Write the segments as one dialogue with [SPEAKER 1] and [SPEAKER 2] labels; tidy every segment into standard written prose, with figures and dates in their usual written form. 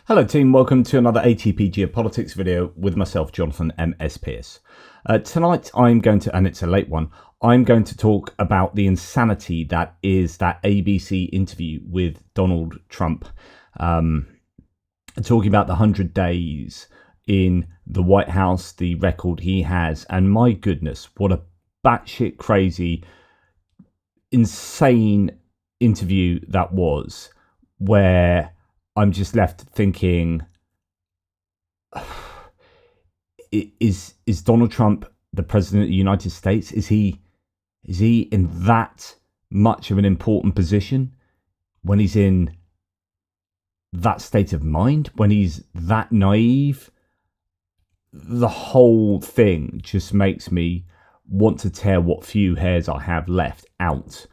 [SPEAKER 1] Hello team, welcome to another ATPGEO politics video with myself, Jonathan M.S. Pearce. Tonight I'm going to, and it's a late one, I'm going to talk about the insanity that is that ABC interview with Donald Trump. Talking about the 100 days in the White House, the record he has, and my goodness, what a batshit crazy, insane interview that was, where I'm just left thinking, is Donald Trump the president of the United States? Is he in that much of an important position when he's in that state of mind, when he's that naive? The whole thing just makes me want to tear what few hairs I have left out.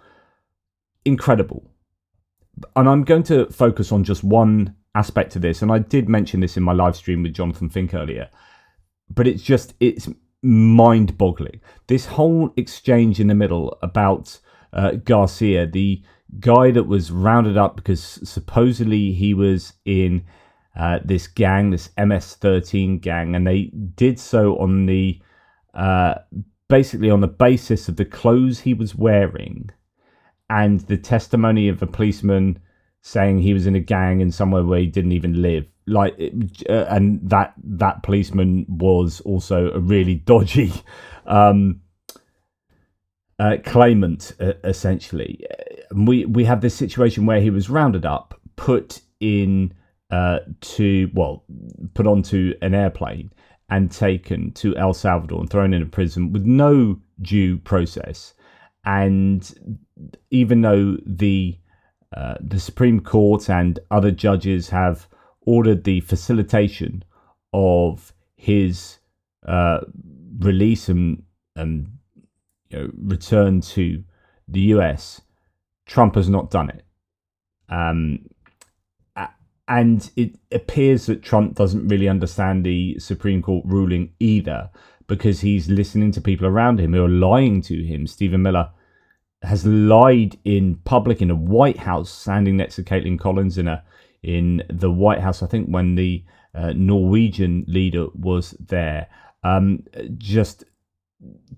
[SPEAKER 1] Incredible. And I'm going to focus on just one aspect of this. And I did mention this in my live stream with Jonathan Fink earlier. But it's mind-boggling. This whole exchange in the middle about Garcia, the guy that was rounded up because supposedly he was in this gang, this MS13 gang. And they did so on the basically on the basis of the clothes he was wearing, and the testimony of a policeman saying he was in a gang in somewhere where he didn't even live. And that policeman was also a really dodgy claimant, essentially. We have this situation where he was rounded up, put onto an airplane and taken to El Salvador and thrown into prison with no due process. And even though the Supreme Court and other judges have ordered the facilitation of his release and return to the US, Trump has not done it. And it appears that Trump doesn't really understand the Supreme Court ruling either, because he's listening to people around him who are lying to him. Stephen Miller has lied in public in the White House, standing next to Caitlin Collins in the White House, I think when the Norwegian leader was there, just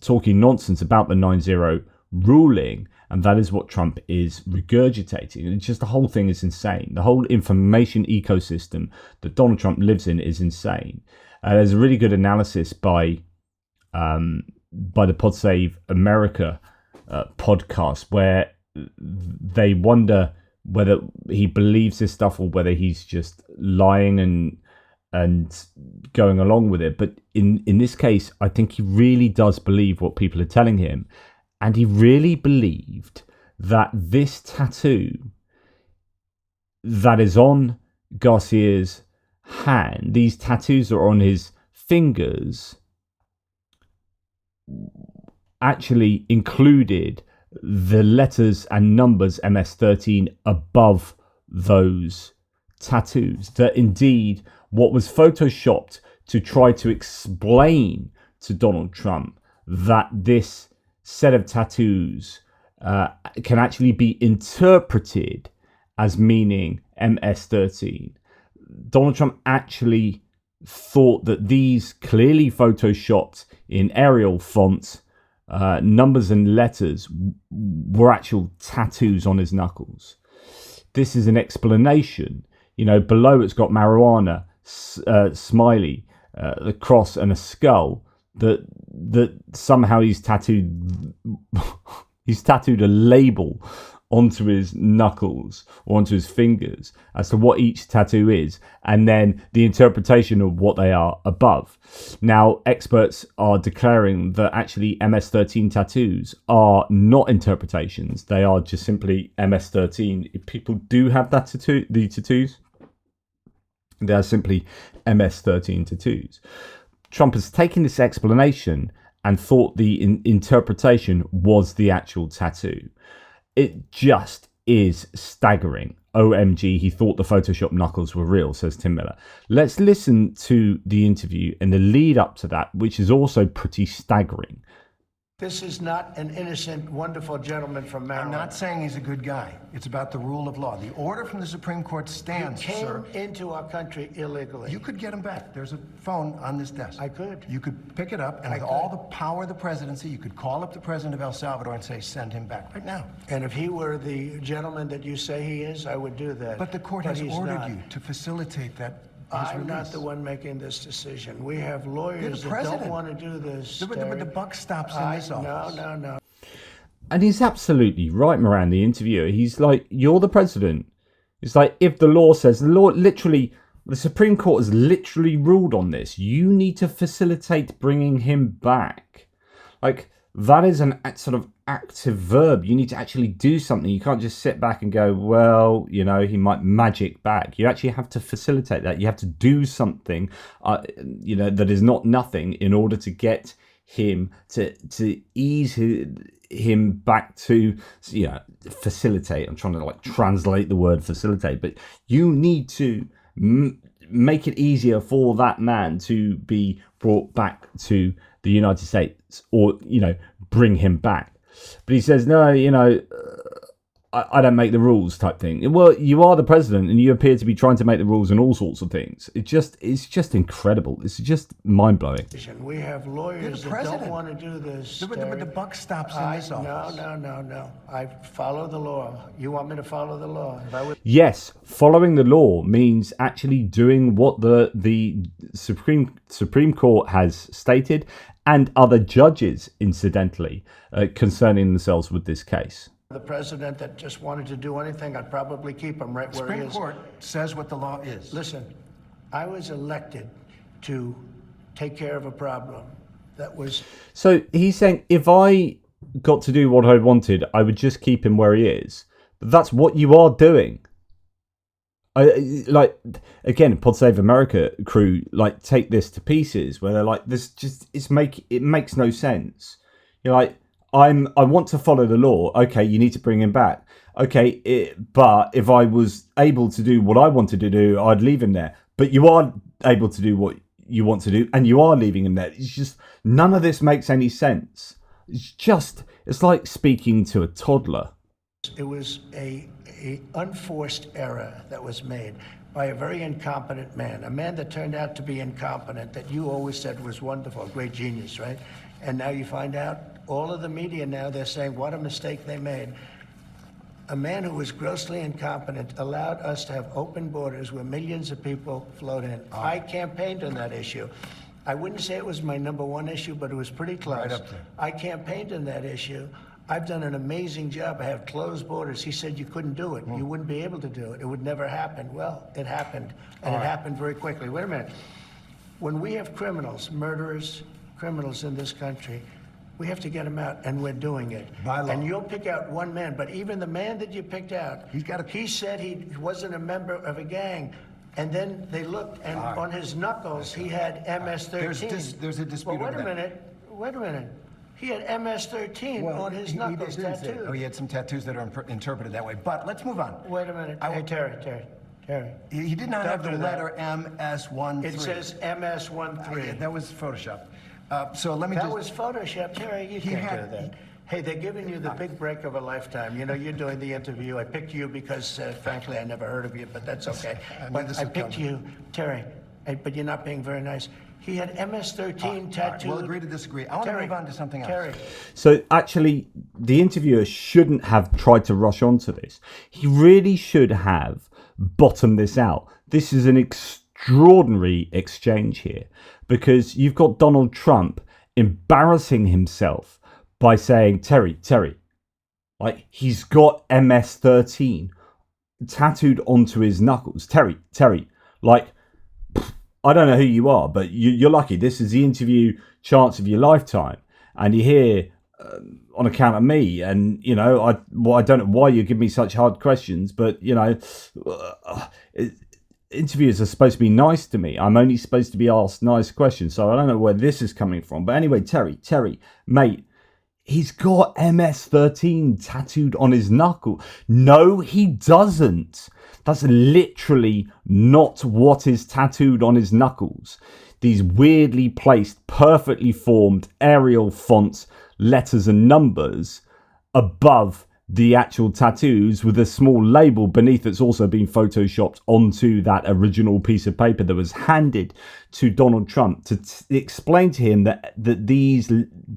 [SPEAKER 1] talking nonsense about the 9/0 ruling. And that is what Trump is regurgitating. And just the whole thing is insane. The whole information ecosystem that Donald Trump lives in is insane. There's a really good analysis by the Pod Save America podcast, where they wonder whether he believes this stuff or whether he's just lying and going along with it. But in this case, I think he really does believe what people are telling him. And he really believed that this tattoo that is on Garcia's hand, these tattoos are on his fingers, actually included the letters and numbers MS13 above those tattoos. That indeed what was photoshopped to try to explain to Donald Trump that this set of tattoos can actually be interpreted as meaning MS13. Donald Trump actually thought that these clearly photoshopped in Arial font numbers and letters were actual tattoos on his knuckles. This is an explanation. Below it's got marijuana, smiley, the cross, and a skull. That somehow he's tattooed a label onto his knuckles or onto his fingers as to what each tattoo is, and then the interpretation of what they are above. Now, experts are declaring that actually MS13 tattoos are not interpretations. They are just simply MS13. If people do have that the tattoos, they are simply MS13 tattoos. Trump has taken this explanation and thought the interpretation was the actual tattoo. It just is staggering. OMG, he thought the Photoshop knuckles were real, says Tim Miller. Let's listen to the interview and the lead up to that, which is also pretty staggering.
[SPEAKER 2] This is not an innocent, wonderful gentleman from Maryland.
[SPEAKER 3] I'm not saying he's a good guy. It's about the rule of law. The order from the Supreme Court stands,
[SPEAKER 2] You
[SPEAKER 3] sir.
[SPEAKER 2] came into our country illegally.
[SPEAKER 3] You could get him back. There's a phone on this desk.
[SPEAKER 2] I could.
[SPEAKER 3] You could pick it up, and with all the power of the presidency, you could call up the president of El Salvador and say, send him back right now.
[SPEAKER 2] And if he were the gentleman that you say he is, I would do that.
[SPEAKER 3] But the court has ordered you to facilitate that.
[SPEAKER 2] I'm not the one making this decision. We have lawyers that don't want to do this.
[SPEAKER 3] But the buck stops in this office.
[SPEAKER 2] No.
[SPEAKER 1] And he's absolutely right, Moran, the interviewer. He's like, you're the president. It's like, if the law says, the law literally, the Supreme Court has literally ruled on this. You need to facilitate bringing him back. Like, that is an sort of active verb. You need to actually do something. You can't just sit back and go, well, you know, he might magic back. You actually have to facilitate that. You have to do something, you know, that is not nothing in order to get him to ease him back to, you know, facilitate. I'm trying to like translate the word facilitate, but you need to make it easier for that man to be brought back to the United States, or, you know, bring him back. But he says, no, you know, I don't make the rules type thing. Well, you are the president and you appear to be trying to make the rules in all sorts of things. It's just incredible. It's just mind-blowing.
[SPEAKER 2] We have lawyers that don't want to do this.
[SPEAKER 3] But the buck stops in this office.
[SPEAKER 2] No. I follow the law. You want me to follow the law?
[SPEAKER 1] Yes, following the law means actually doing what the Supreme Court has stated, and other judges, incidentally, concerning themselves with this case.
[SPEAKER 2] The president that just wanted to do anything, I'd probably keep him right where he is.
[SPEAKER 3] Supreme Court says what the law is.
[SPEAKER 2] Listen, I was elected to take care of a problem that was...
[SPEAKER 1] So he's saying, if I got to do what I wanted, I would just keep him where he is. But that's what you are doing. Like, again, Pod Save America crew, like, take this to pieces, where they're like, it makes no sense. You're like, I want to follow the law. Okay, you need to bring him back. Okay, but if I was able to do what I wanted to do, I'd leave him there. But you are able to do what you want to do, and you are leaving him there. It's just, none of this makes any sense. It's like speaking to a toddler.
[SPEAKER 2] It was a unforced error that was made by a very incompetent man, a man that turned out to be incompetent, that you always said was wonderful, a great genius, right? And now you find out, all of the media now, they're saying what a mistake they made. A man who was grossly incompetent allowed us to have open borders where millions of people flowed in. I campaigned on that issue. I wouldn't say it was my number one issue, but it was pretty close.
[SPEAKER 3] Right up there.
[SPEAKER 2] I campaigned on that issue. I've done an amazing job. I have closed borders. He said you couldn't do it. You wouldn't be able to do it. It would never happen. Well, it happened, and it happened very quickly. Wait a minute. When we have criminals, murderers, criminals in this country, we have to get them out, and we're doing it.
[SPEAKER 3] By law.
[SPEAKER 2] And you'll pick out one man, but even the man that you picked out, he said he wasn't a member of a gang. And then they looked, and on his knuckles, he had MS13.
[SPEAKER 3] There's a dispute over that.
[SPEAKER 2] Wait a minute. He had MS13 on his knuckles tattooed.
[SPEAKER 3] Oh, he had some tattoos that are interpreted that way. But let's move on.
[SPEAKER 2] Wait a minute. Hey, Terry.
[SPEAKER 3] He did not have the letter MS13.
[SPEAKER 2] It says MS13.
[SPEAKER 3] That was Photoshop. So let me
[SPEAKER 2] That was Photoshop. Terry, you can't do that. Hey, they're giving you the big break of a lifetime. You know, you're doing the interview. I picked you because, frankly, I never heard of you, but that's okay. But I picked you, Terry, but you're not being very nice. He had MS13 tattooed.
[SPEAKER 3] We'll agree to disagree. I want to move on to something else.
[SPEAKER 2] Terry.
[SPEAKER 1] So actually, the interviewer shouldn't have tried to rush onto this. He really should have bottomed this out. This is an extraordinary exchange here, because you've got Donald Trump embarrassing himself by saying, Terry, like, he's got MS13 tattooed onto his knuckles. Terry, like, I don't know who you are, but you're lucky. This is the interview chance of your lifetime. And you're here on account of me. And, you know, I don't know why you give me such hard questions, but, you know, interviewers are supposed to be nice to me. I'm only supposed to be asked nice questions. So I don't know where this is coming from. But anyway, Terry, mate, he's got MS13 tattooed on his knuckle. No, he doesn't. That's literally not what is tattooed on his knuckles. These weirdly placed, perfectly formed Arial fonts letters and numbers above the actual tattoos with a small label beneath that's also been photoshopped onto that original piece of paper that was handed to Donald Trump to explain to him that these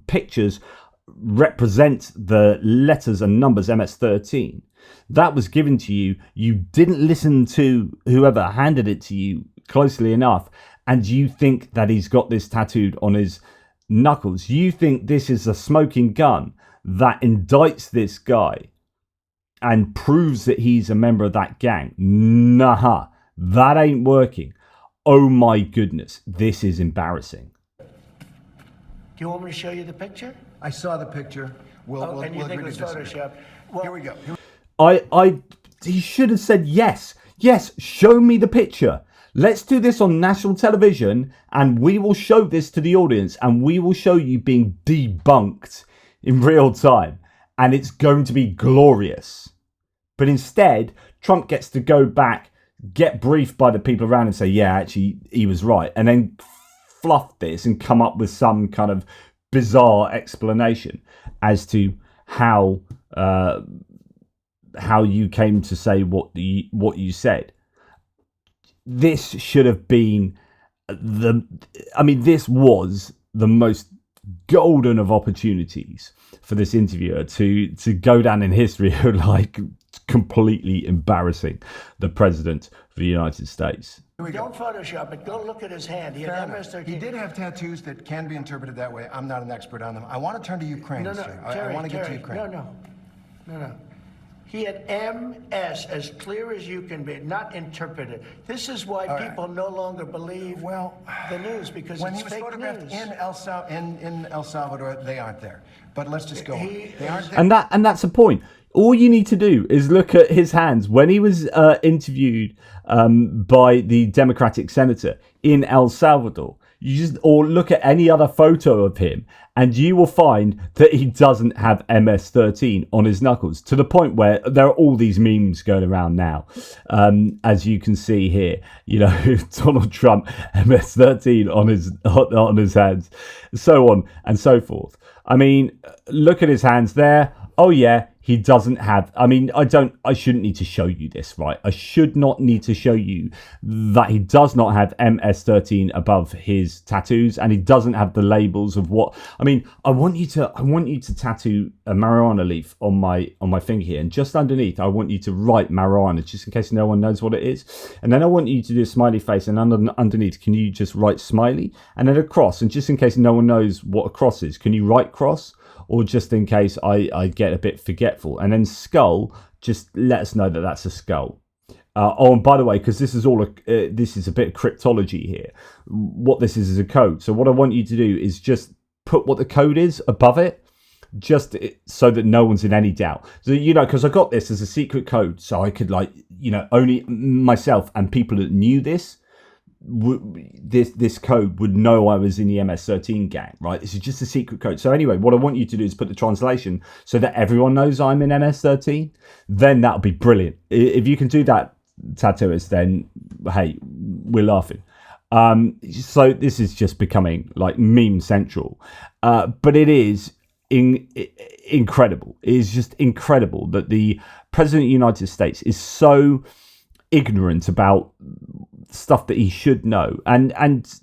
[SPEAKER 1] pictures represent the letters and numbers MS13. That was given to you. You didn't listen to whoever handed it to you closely enough, and you think that he's got this tattooed on his knuckles. You think this is a smoking gun that indicts this guy and proves that he's a member of that gang. Nah, that ain't working. Oh my goodness, this is embarrassing.
[SPEAKER 2] Do you want me to show you the picture?
[SPEAKER 3] I saw the picture.
[SPEAKER 2] And you think it was Photoshop? Well,
[SPEAKER 3] Here we go.
[SPEAKER 1] He should have said yes. Yes, show me the picture. Let's do this on national television, and we will show this to the audience, and we will show you being debunked in real time, and it's going to be glorious. But instead, Trump gets to go back, get briefed by the people around him, say, yeah, actually, he was right, and then fluff this and come up with some kind of bizarre explanation as to how you came to say what you said. This should have been this was the most golden of opportunities for this interviewer to go down in history of like completely embarrassing the president of the United States.
[SPEAKER 2] Don't Photoshop it. Go look at his hand. He had MS-13.
[SPEAKER 3] He did have tattoos that can be interpreted that way. I'm not an expert on them. I want to turn to Ukraine, sir.
[SPEAKER 2] Terry,
[SPEAKER 3] I want to get to Ukraine.
[SPEAKER 2] No. He had MS as clear as you can be, not interpreted. This is why people no longer believe the news, because
[SPEAKER 3] when
[SPEAKER 2] it's
[SPEAKER 3] he was
[SPEAKER 2] fake
[SPEAKER 3] photographed
[SPEAKER 2] news.
[SPEAKER 3] in El Salvador, they aren't there. But let's just go on. They aren't there.
[SPEAKER 1] And that's the point. All you need to do is look at his hands when he was interviewed by the Democratic senator in El Salvador. Or look at any other photo of him, and you will find that he doesn't have MS-13 on his knuckles, to the point where there are all these memes going around now. As you can see here, Donald Trump, MS-13 on his hands, so on and so forth. I mean, look at his hands there. Oh yeah, he doesn't have, I shouldn't need to show you this, right? I should not need to show you that he does not have MS-13 above his tattoos, and he doesn't have the labels of what, I want you to tattoo a marijuana leaf on my finger here, and just underneath, I want you to write marijuana, just in case no one knows what it is. And then I want you to do a smiley face, and underneath, can you just write smiley? And then a cross, and just in case no one knows what a cross is, can you write cross? Or just in case I get a bit forgetful. And then skull, just let us know that that's a skull. And by the way, because this is this is a bit of cryptology here. What this is a code. So what I want you to do is just put what the code is above it, just so that no one's in any doubt. So, because I got this as a secret code, so I could only myself and people that knew this code would know I was in the MS-13 gang, right? This is just a secret code. So anyway, what I want you to do is put the translation so that everyone knows I'm in MS-13. Then that'll be brilliant. If you can do that, tattooist, then hey, we're laughing. So this is just becoming like meme central, but it is incredible. It is just incredible that the president of the United States is so ignorant about stuff that he should know, and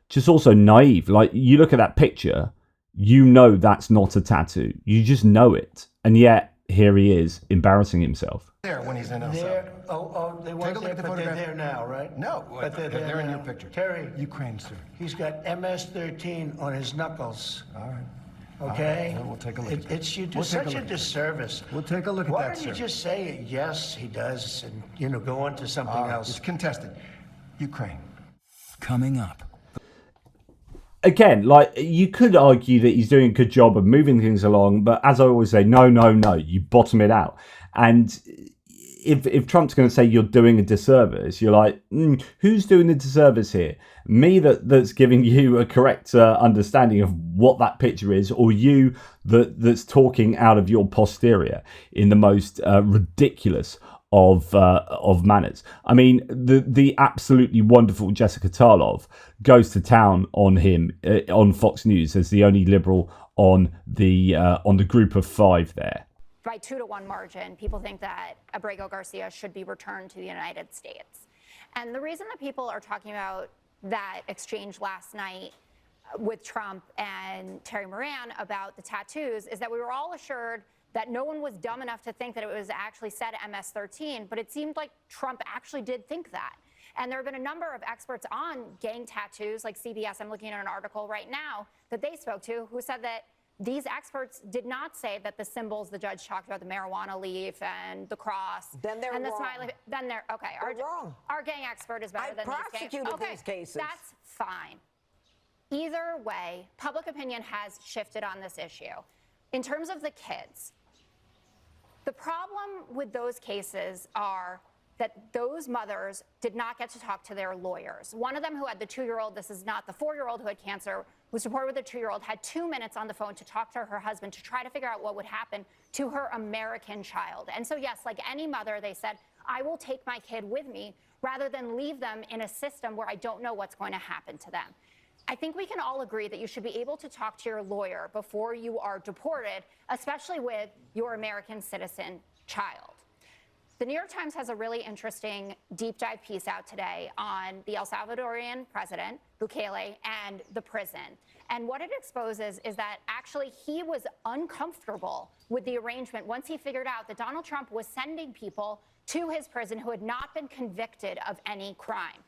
[SPEAKER 1] just also naive. Like, you look at that picture, that's not a tattoo. You just know it, and yet here he is embarrassing himself.
[SPEAKER 3] There when he's in El Salvador.
[SPEAKER 2] They weren't there, but they're there now, right?
[SPEAKER 3] No,
[SPEAKER 2] but
[SPEAKER 3] they're in your picture.
[SPEAKER 2] Terry,
[SPEAKER 3] Ukraine, sir.
[SPEAKER 2] He's got MS-13 on his knuckles.
[SPEAKER 3] All right.
[SPEAKER 2] Okay?
[SPEAKER 3] All right. We'll take a look at that.
[SPEAKER 2] You do such a disservice.
[SPEAKER 3] We'll take a look at
[SPEAKER 2] Why
[SPEAKER 3] that,
[SPEAKER 2] don't you
[SPEAKER 3] sir.
[SPEAKER 2] just say, yes, he does, and, go on to something else?
[SPEAKER 3] It's contested. Ukraine.
[SPEAKER 4] Coming up.
[SPEAKER 1] Again, you could argue that he's doing a good job of moving things along, but as I always say, no, you bottom it out. And if Trump's going to say you're doing a disservice, you're like, who's doing the disservice here? Me that's giving you a correct understanding of what that picture is, or you that's talking out of your posterior in the most ridiculous of manners. The absolutely wonderful Jessica Tarlow goes to town on him on Fox News as the only liberal on the group of five there.
[SPEAKER 4] By 2-1 margin, people think that Abrego Garcia should be returned to the United States. And the reason that people are talking about that exchange last night with Trump and Terry Moran about the tattoos is that we were all assured that no one was dumb enough to think that it was actually said MS13, but it seemed like Trump actually did think that. And there have been a number of experts on gang tattoos, like CBS, I'm looking at an article right now, that they spoke to, who said that these experts did not say that the symbols the judge talked about, the marijuana leaf and the cross,
[SPEAKER 5] then they're
[SPEAKER 4] and the
[SPEAKER 5] wrong.
[SPEAKER 4] smiley, then they're okay.
[SPEAKER 5] They're wrong.
[SPEAKER 4] Our gang expert is better than
[SPEAKER 5] prosecuted
[SPEAKER 4] these
[SPEAKER 5] these cases.
[SPEAKER 4] That's fine. Either way, public opinion has shifted on this issue. In terms of the kids, the problem with those cases are that those mothers did not get to talk to their lawyers. One of them, who had the 2-year-old, this is not the 4-year-old who had cancer, who was reported with a 2-year-old, had 2 minutes on the phone to talk to her husband to try to figure out what would happen to her American child. And so, yes, like any mother, they said, I will take my kid with me rather than leave them in a system where I don't know what's going to happen to them. I think we can all agree that you should be able to talk to your lawyer before you are deported, especially with your American citizen child. The New York Times has a really interesting deep dive piece out today on the El Salvadorian president, Bukele, and the prison. And what it exposes is that actually he was uncomfortable with the arrangement once he figured out that Donald Trump was sending people to his prison who had not been convicted of any crime.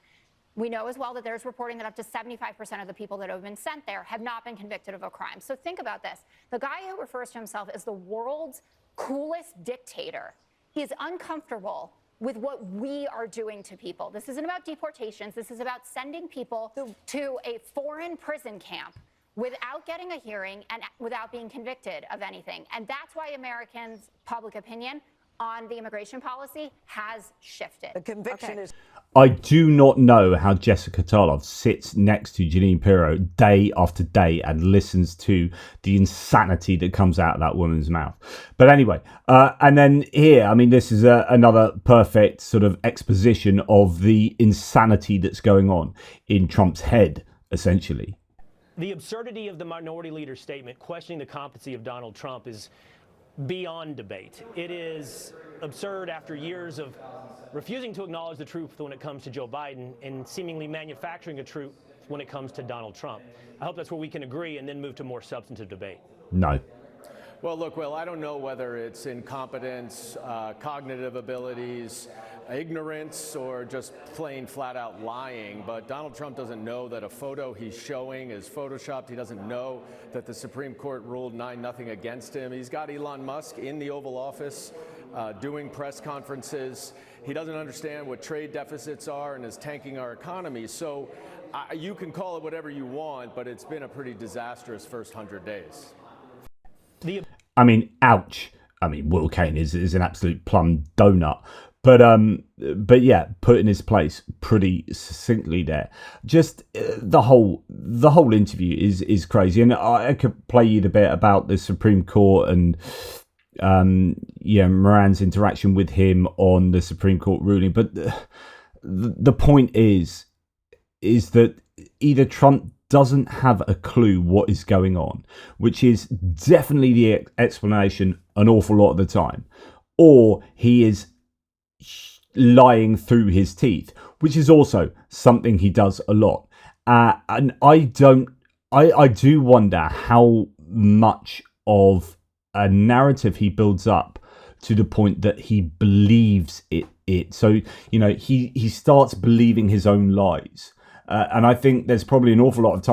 [SPEAKER 4] We know as well that there's reporting that up to 75% of the people that have been sent there have not been convicted of a crime. So think about this. The guy who refers to himself as the world's coolest dictator is uncomfortable with what we are doing to people. This isn't about deportations. This is about sending people to a foreign prison camp without getting a hearing and without being convicted of anything. And that's why Americans' public opinion on the immigration policy has shifted.
[SPEAKER 5] The conviction is...
[SPEAKER 1] I do not know how Jessica Tarlow sits next to Jeanine Pirro day after day and listens to the insanity that comes out of that woman's mouth. But anyway, and then here, I mean, this is another perfect sort of exposition of the insanity that's going on in Trump's head, essentially.
[SPEAKER 6] The absurdity of the minority leader's statement questioning the competency of Donald Trump is beyond debate. It is absurd after years of refusing to acknowledge the truth when it comes to Joe Biden and seemingly manufacturing a truth when it comes to Donald Trump. I hope that's where we can agree and then move to more substantive debate.
[SPEAKER 1] No.
[SPEAKER 7] Well, look, Will, I don't know whether it's incompetence, cognitive abilities, ignorance, or just plain flat-out lying, but Donald Trump doesn't know that a photo he's showing is photoshopped. He doesn't know that the Supreme Court ruled 9-0 against him. He's got Elon Musk in the Oval Office doing press conferences. He doesn't understand what trade deficits are and is tanking our economy. So you can call it whatever you want, but it's been a pretty disastrous first 100 days.
[SPEAKER 1] I mean, ouch. I mean, Will Kane is an absolute plum donut. But yeah, put in his place pretty succinctly there. Just the whole interview is crazy, and I could play you the bit about the Supreme Court and Moran's interaction with him on the Supreme Court ruling. But the point is that either Trump doesn't have a clue what is going on, which is definitely the explanation an awful lot of the time, or he is lying through his teeth, which is also something he does a lot. And I do wonder how much of a narrative he builds up to the point that he believes it. So, he starts believing his own lies. And I think there's probably an awful lot of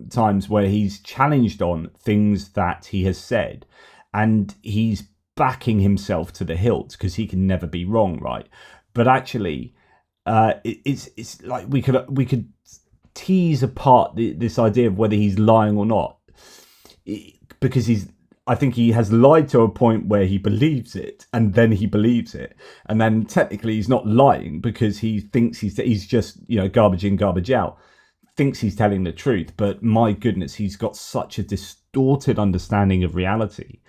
[SPEAKER 1] times where he's challenged on things that he has said, and he's backing himself to the hilt because he can never be wrong, right? But actually, it's like we could tease apart this idea of whether he's lying or not, because I think he has lied to a point where he believes it, and then he believes it, and then technically he's not lying because he thinks he's just garbage in, garbage out, thinks he's telling the truth. But my goodness, he's got such a distorted understanding of reality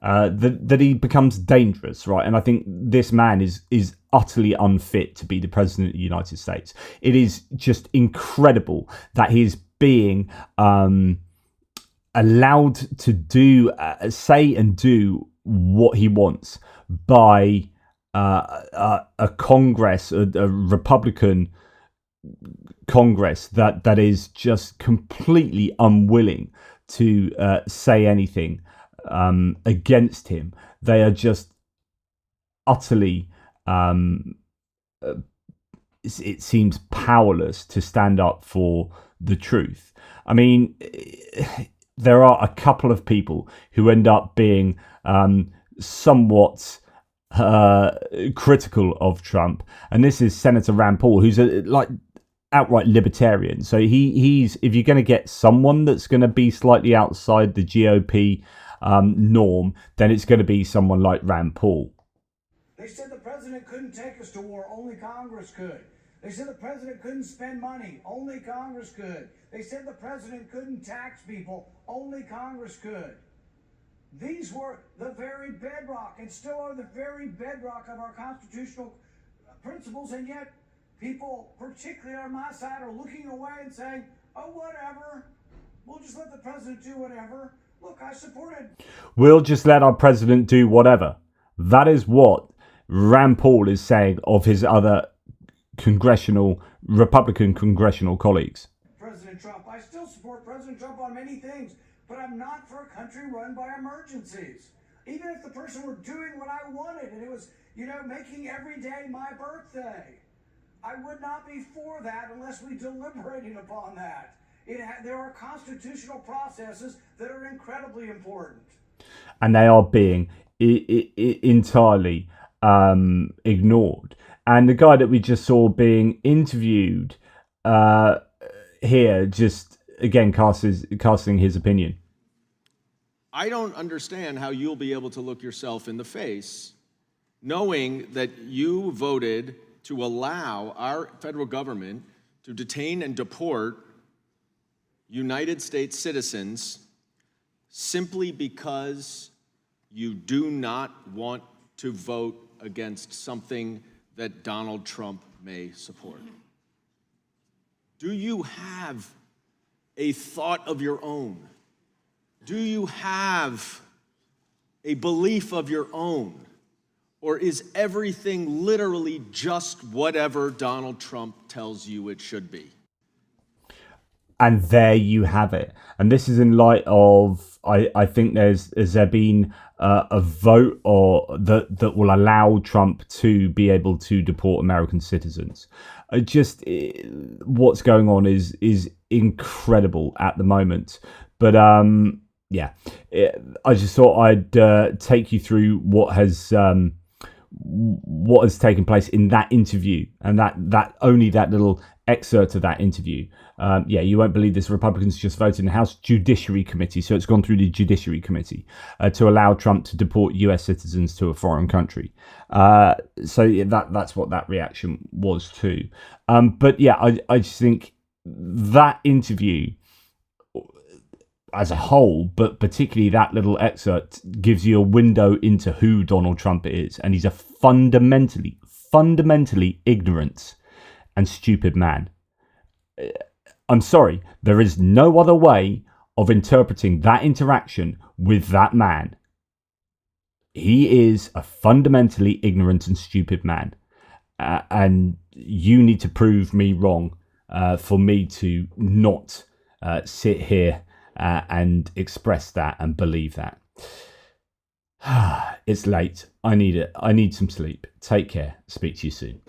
[SPEAKER 1] that he becomes dangerous, right? And I think this man is utterly unfit to be the president of the United States. It is just incredible that he's being allowed to do, say and do what he wants by a Congress, a Republican Congress that is just completely unwilling to say anything against him. They are just utterly, it seems, powerless to stand up for the truth. I mean, there are a couple of people who end up being somewhat critical of Trump, and this is Senator Rand Paul, who's like outright libertarian. So he's if you're going to get someone that's going to be slightly outside the GOP norm, then it's going to be someone like Rand Paul.
[SPEAKER 5] They said the president couldn't take us to war, only Congress could. They said the president couldn't spend money, only Congress could. They said the president couldn't tax people, only Congress could. These were the very bedrock and still are the very bedrock of our constitutional principles, and yet people, particularly on my side, are looking away and saying, oh, whatever, we'll just let the president do whatever. Look, I supported.
[SPEAKER 1] We'll just let our president do whatever. That is what Rand Paul is saying of his other Republican congressional colleagues.
[SPEAKER 5] President Trump. I still support President Trump on many things, but I'm not for a country run by emergencies. Even if the person were doing what I wanted and it was, making every day my birthday, I would not be for that unless we deliberated upon that. There are constitutional processes that are incredibly important.
[SPEAKER 1] And they are being entirely ignored. And the guy that we just saw being interviewed here, just again casting his opinion.
[SPEAKER 7] I don't understand how you'll be able to look yourself in the face knowing that you voted to allow our federal government to detain and deport United States citizens simply because you do not want to vote against something that Donald Trump may support. Do you have a thought of your own? Do you have a belief of your own? Or is everything literally just whatever Donald Trump tells you it should be?
[SPEAKER 1] And there you have it. And this is in light of, I think has there been a vote that will allow Trump to be able to deport American citizens. What's going on is incredible at the moment. But I just thought I'd take you through what has taken place in that interview, and that only that little excerpt of that interview. You won't believe this. Republicans just voted in the House Judiciary Committee, so it's gone through the Judiciary Committee to allow Trump to deport US citizens to a foreign country. That's what that reaction was too. I just think that interview as a whole, but particularly that little excerpt, gives you a window into who Donald Trump is, and he's a fundamentally ignorant and stupid man. I'm sorry, there is no other way of interpreting that interaction with that man. He is a fundamentally ignorant and stupid man. And you need to prove me wrong for me to not sit here and express that and believe that. It's late. I need it. I need some sleep. Take care. Speak to you soon.